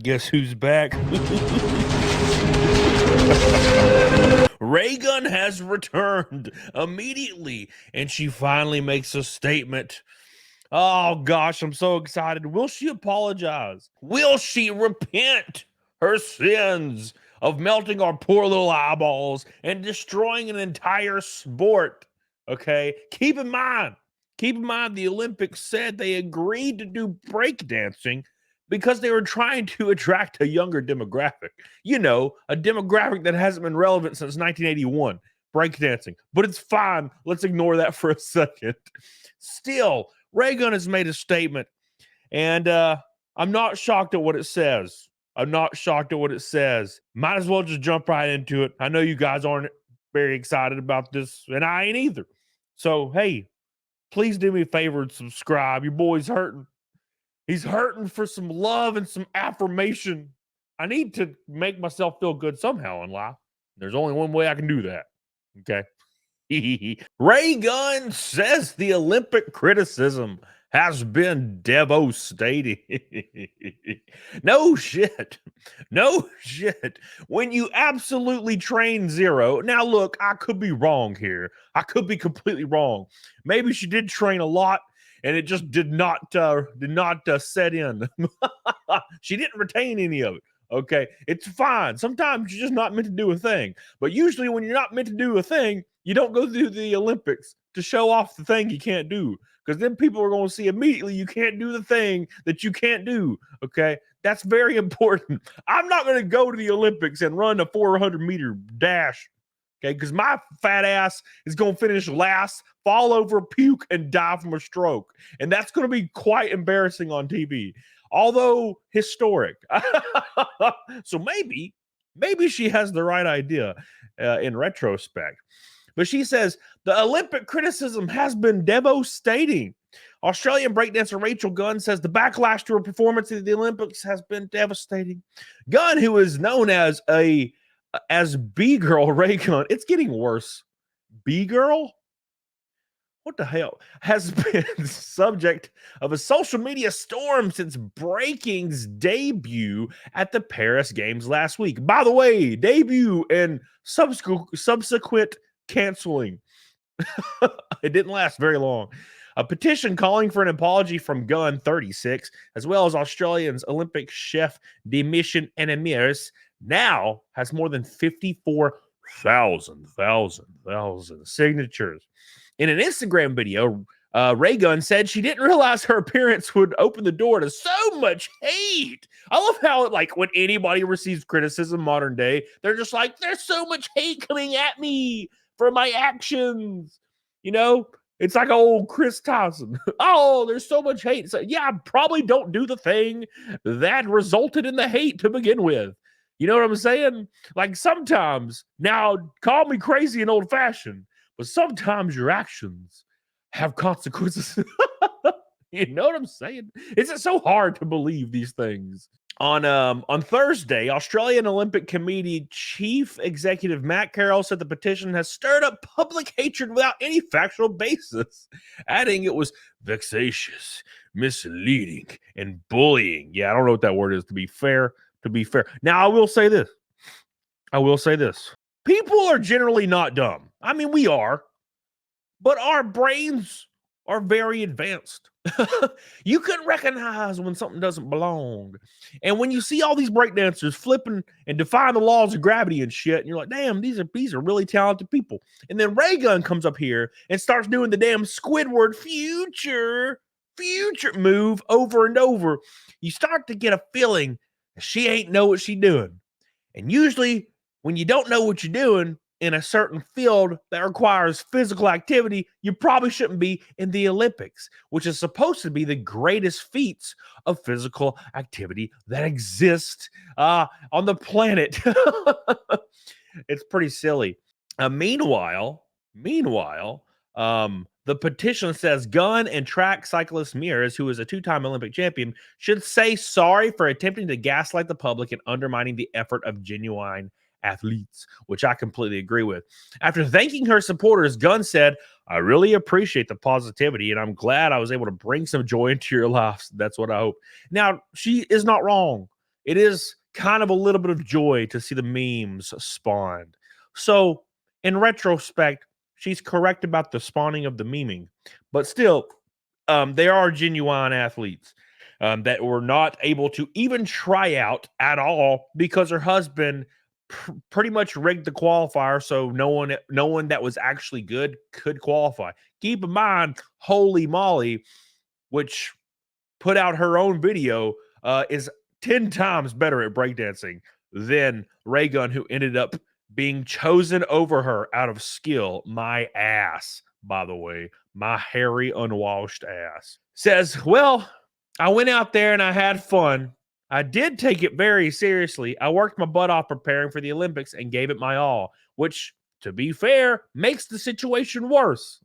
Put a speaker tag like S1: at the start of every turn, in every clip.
S1: Guess who's back? Raygun has returned immediately, and she finally makes a statement. Oh gosh, I'm so excited. Will she apologize? Will she repent her sins of melting our poor little eyeballs and destroying an entire sport? Okay, keep in mind, the Olympics said they agreed to do breakdancing because they were trying to attract a younger demographic. You know, a demographic that hasn't been relevant since 1981, breakdancing. But it's fine. Let's ignore that for a second. Still, Raygun has made a statement, and I'm not shocked at what it says. Might as well just jump right into it. I know you guys aren't very excited about this, and I ain't either. So, hey, please do me a favor and subscribe. Your boy's hurting. He's hurting for some love and some affirmation. I need to make myself feel good somehow in life. There's only one way I can do that. Okay. Raygun says the Olympic criticism has been devastating. No shit. When you absolutely train zero. Now, look, I could be wrong here. I could be completely wrong. Maybe she did train a lot and it just did not set in. She didn't retain any of it. Okay, it's fine. Sometimes you're just not meant to do a thing. But usually when you're not meant to do a thing, you don't go through the Olympics to show off the thing you can't do. Because then people are going to see immediately you can't do the thing that you can't do. Okay, that's very important. I'm not going to go to the Olympics and run a 400-meter dash. Okay, because my fat ass is going to finish last, fall over, puke, and die from a stroke. And that's going to be quite embarrassing on TV. Although historic. So maybe she has the right idea in retrospect. But she says the Olympic criticism has been devastating. Australian breakdancer Rachel Gunn says the backlash to her performance at the Olympics has been devastating. Gunn, who is known as B-girl Raygun, it's getting worse. B-girl? What the hell, has been subject of a social media storm since breaking's debut at the Paris Games last week. By the way, debut and subsequent canceling. It didn't last very long. A petition calling for an apology from Gunn, 36, as well as Australian's Olympic chef Demission Enemirs, now has more than 54,000 signatures. In an Instagram video, Raygun said she didn't realize her appearance would open the door to so much hate. I love how, like, when anybody receives criticism modern day, they're just like, there's so much hate coming at me for my actions. You know, it's like old Chris Tyson. Oh, there's so much hate. So, yeah, I probably don't do the thing that resulted in the hate to begin with. You know what I'm saying? Like, sometimes, now, call me crazy and old-fashioned, but sometimes your actions have consequences. You know what I'm saying? It's so hard to believe these things. On Thursday, Australian Olympic Committee Chief Executive Matt Carroll said the petition has stirred up public hatred without any factual basis, adding it was vexatious, misleading, and bullying. Yeah, I don't know what that word is, to be fair. Now, I will say this. People are generally not dumb. I mean, we are, but our brains are very advanced. You can recognize when something doesn't belong. And when you see all these breakdancers flipping and defying the laws of gravity and shit, and you're like, damn, these are really talented people. And then Raygun comes up here and starts doing the damn Squidward future move over and over. You start to get a feeling that she ain't know what she's doing. And usually when you don't know what you're doing in a certain field that requires physical activity, you probably shouldn't be in the Olympics, which is supposed to be the greatest feats of physical activity that exist on the planet. It's pretty silly. Meanwhile, the petition says Gunn and track cyclist Mears, who is a two-time Olympic champion, should say sorry for attempting to gaslight the public and undermining the effort of genuine athletes, which I completely agree with. After thanking her supporters, Gunn said, I really appreciate the positivity, and I'm glad I was able to bring some joy into your lives. That's what I hope. Now, she is not wrong. it is kind of a little bit of joy to see the memes spawned. So, in retrospect, she's correct about the spawning of the memeing, but still, they are genuine athletes that were not able to even try out at all because her husband pretty much rigged the qualifier, so no one that was actually good could qualify. Keep in mind, Holy Molly, which put out her own video, is 10 times better at breakdancing than Raygun, who ended up being chosen over her out of skill. My ass, by the way, my hairy, unwashed ass. Says, well, I went out there and I had fun. I did take it very seriously. I worked my butt off preparing for the Olympics and gave it my all, which, to be fair, makes the situation worse.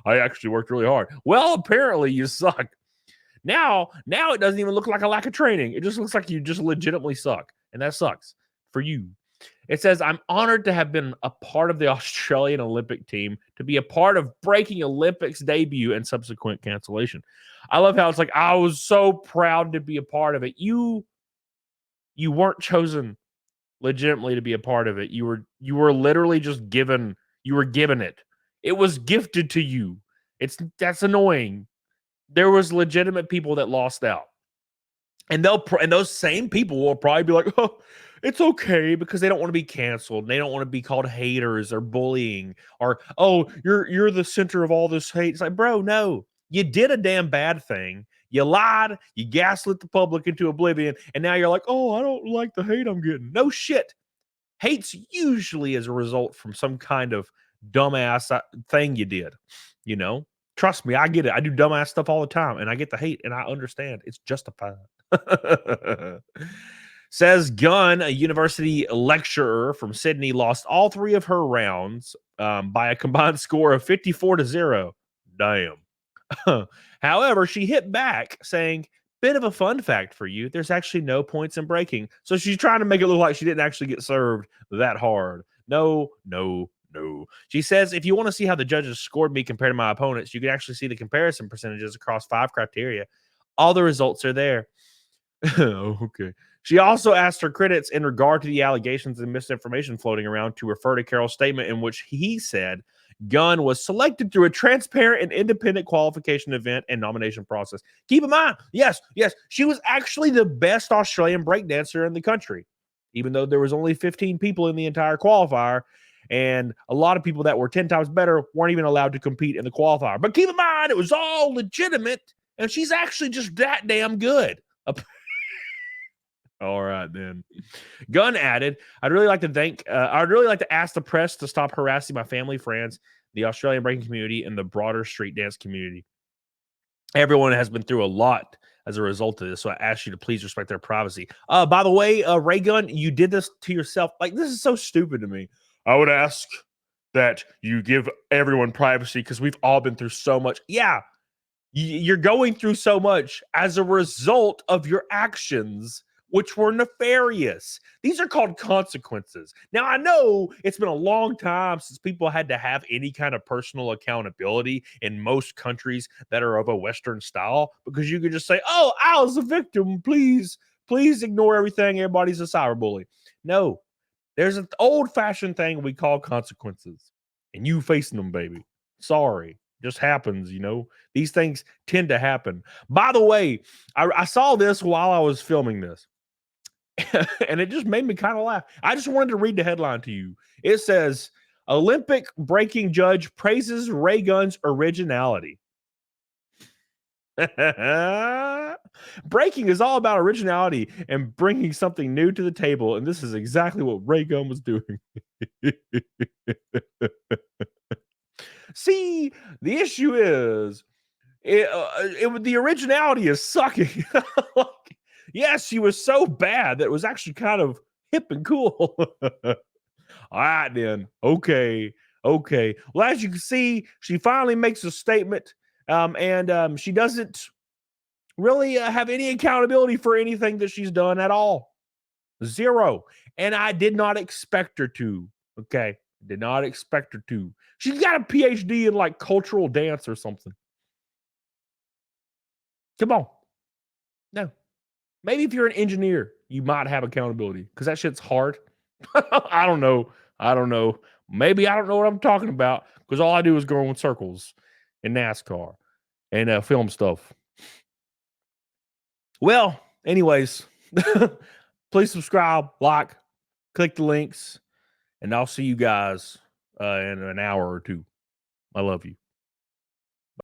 S1: I actually worked really hard. Well, apparently you suck. Now it doesn't even look like a lack of training. It just looks like you just legitimately suck. And that sucks for you. It says, I'm honored to have been a part of the Australian Olympic team, to be a part of breaking Olympics debut and subsequent cancellation. I love how it's like, I was so proud to be a part of it. You weren't chosen legitimately to be a part of it. You were literally just given, you were given it. It was gifted to you. That's annoying. There was legitimate people that lost out. And those same people will probably be like, oh, it's okay, because they don't want to be canceled. They don't want to be called haters or bullying, or, oh, you're the center of all this hate. It's like, bro, no. You did a damn bad thing. You lied. You gaslit the public into oblivion. And now you're like, oh, I don't like the hate I'm getting. No shit. Hate's usually as a result from some kind of dumbass thing you did, you know? Trust me, I get it. I do dumbass stuff all the time, and I get the hate, and I understand. It's justified. Says Gunn, a university lecturer from Sydney, lost all 3 of her rounds by a combined score of 54-0. Damn. However, she hit back saying, bit of a fun fact for you, there's actually no points in breaking. So she's trying to make it look like she didn't actually get served that hard. No. She says, if you want to see how the judges scored me compared to my opponents, you can actually see the comparison percentages across 5 criteria. All the results are there. Okay. She also asked her critics in regard to the allegations and misinformation floating around to refer to Carroll's statement in which he said Gunn was selected through a transparent and independent qualification event and nomination process. Keep in mind, yes, she was actually the best Australian breakdancer in the country, even though there was only 15 people in the entire qualifier, and a lot of people that were 10 times better weren't even allowed to compete in the qualifier. But keep in mind, it was all legitimate, and she's actually just that damn good. All right, then. Gunn added, I'd really like to ask the press to stop harassing my family, friends, the Australian breaking community, and the broader street dance community. Everyone has been through a lot as a result of this, so I ask you to please respect their privacy. By the way, Raygun, you did this to yourself. Like, this is so stupid to me. I would ask that you give everyone privacy because we've all been through so much. Yeah, you're going through so much as a result of your actions, which were nefarious. These are called consequences. Now, I know it's been a long time since people had to have any kind of personal accountability in most countries that are of a Western style, because you could just say, oh, I was a victim. Please ignore everything. Everybody's a cyberbully. No, there's an old-fashioned thing we call consequences, and you facing them, baby. Sorry. Just happens, you know. These things tend to happen. By the way, I saw this while I was filming this. And it just made me kind of laugh. I just wanted to read the headline to you. It says, Olympic breaking judge praises Raygun's originality. Breaking is all about originality and bringing something new to the table, and this is exactly what Raygun was doing. See, the issue is, the originality is sucking. Yes, she was so bad that it was actually kind of hip and cool. All right, then. Okay. Well, as you can see, she finally makes a statement, and she doesn't really have any accountability for anything that she's done at all. Zero. And I did not expect her to. Okay. Did not expect her to. She's got a PhD in like cultural dance or something. Come on. No. Maybe if you're an engineer, you might have accountability because that shit's hard. I don't know. I don't know. Maybe I don't know what I'm talking about because all I do is go in circles in NASCAR and film stuff. Well, anyways, please subscribe, like, click the links, and I'll see you guys in an hour or two. I love you.